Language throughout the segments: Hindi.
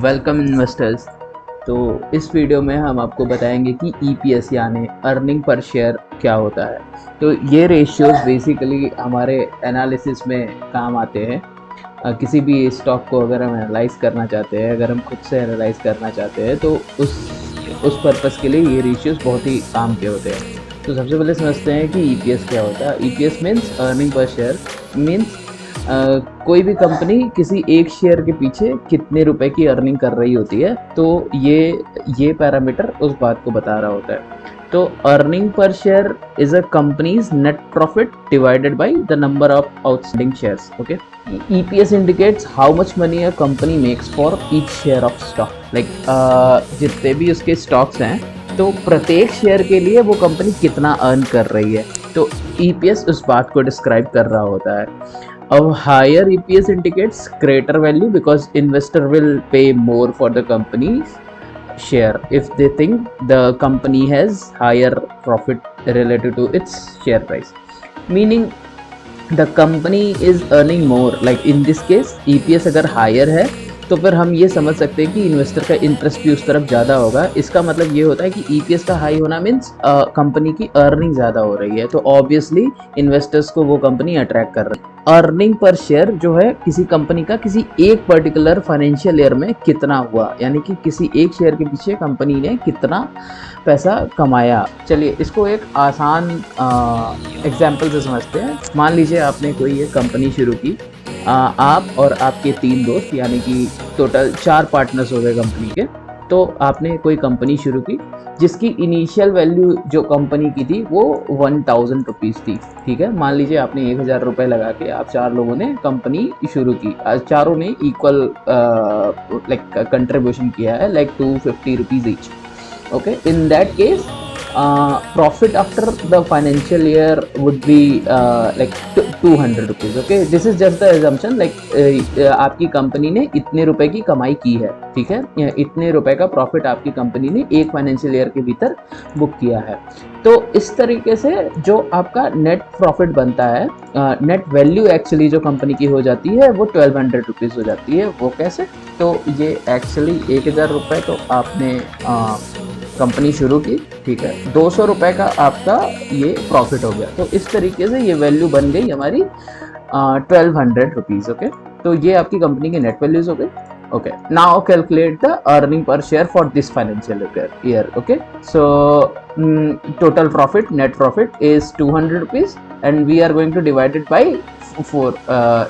Welcome investors. तो इस वीडियो में हम आपको बताएंगे कि ईपीएस यानी अर्निंग पर शेयर क्या होता है। तो ये रेशियोज बेसिकली हमारे एनालिसिस में काम आते हैं। किसी भी स्टॉक को अगर हम एनालाइज करना चाहते हैं, अगर हम खुद से एनालाइज करना चाहते हैं तो उस पर्पज़ के लिए ये रेशियोज बहुत ही काम के होते हैं। तो सबसे पहले समझते हैं कि ईपीएस क्या होता है। EPS means earning per share, means कोई भी कंपनी किसी एक शेयर के पीछे कितने रुपए की अर्निंग कर रही होती है, तो ये पैरामीटर उस बात को बता रहा होता है। तो earning per share is a companies net profit divided by the number of outstanding shares. Okay, EPS indicates how much money a company makes for each share of stock. Like जितने भी उसके स्टॉक्स हैं, तो प्रत्येक शेयर के लिए वो कंपनी कितना अर्न कर रही है, तो EPS उस बात को डिस्क्राइब कर रहा होता है। A higher EPS indicates greater value because investor will pay more for the company's share if they think the company has higher profit relative to its share price, meaning the company is earning more. Like in this case EPS अगर higher है तो फिर हम ये समझ सकते हैं कि इन्वेस्टर का इंटरेस्ट भी उस तरफ ज़्यादा होगा। इसका मतलब ये होता है कि EPS का हाई होना मीन्स कंपनी की अर्निंग ज़्यादा हो रही है, तो ऑब्वियसली इन्वेस्टर्स को वो कंपनी अट्रैक्ट कर रही है। अर्निंग पर शेयर जो है किसी कंपनी का किसी एक पर्टिकुलर फाइनेंशियल ईयर में कितना हुआ, यानी कि किसी एक शेयर के पीछे कंपनी ने कितना पैसा कमाया। चलिए इसको एक आसान एग्जाम्पल से समझते हैं। मान लीजिए आपने कोई एक कंपनी शुरू की, आप और आपके 3 दोस्त, यानी कि टोटल 4 पार्टनर्स हो गए कंपनी के। तो आपने कोई कंपनी शुरू की जिसकी इनिशियल वैल्यू जो कंपनी की थी वो 1000 रुपीज़ थी। ठीक है, मान लीजिए आपने 1000 रुपये लगा के आप 4 लोगों ने कंपनी शुरू की। चारों ने इक्वल लाइक कंट्रीब्यूशन किया है, like 250 rupees each. Okay, in that case profit after the financial year would be like 200 rupees. Okay, this is just the assumption, like आपकी कंपनी ने इतने रुपए की कमाई की है। ठीक है, इतने रुपए का प्रॉफिट आपकी कंपनी ने एक फाइनेंशियल ईयर के भीतर बुक किया है। तो इस तरीके से जो आपका नेट प्रॉफिट बनता है, नेट वैल्यू एक्चुअली जो कंपनी की हो जाती है वो 1200 रुपीज़ हो जाती है। वो कैसे? तो ये एक्चुअली 1000 रुपये तो आपने कंपनी शुरू की, ठीक है, 200 रुपये का आपका ये प्रॉफिट हो गया। तो इस तरीके से ये वैल्यू बन गई हमारी 1200 रुपीज़। ओके, तो ये आपकी कंपनी की नेट वैल्यूज हो गई। Okay, now calculate the earning per share for this financial year. Okay, so total profit, net profit is 200 rupees and we are going to divide it by 4,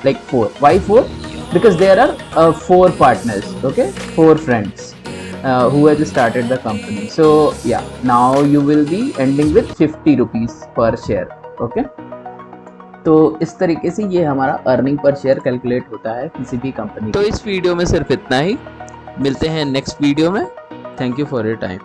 like 4. Why 4? Because there are 4 partners, okay, 4 friends who has started the company. So yeah, now you will be ending with 50 rupees per share. Okay, तो इस तरीके से ये हमारा अर्निंग पर शेयर कैलकुलेट होता है किसी भी कंपनी। तो इस वीडियो में सिर्फ इतना ही, मिलते हैं नेक्स्ट वीडियो में। Thank you for your time.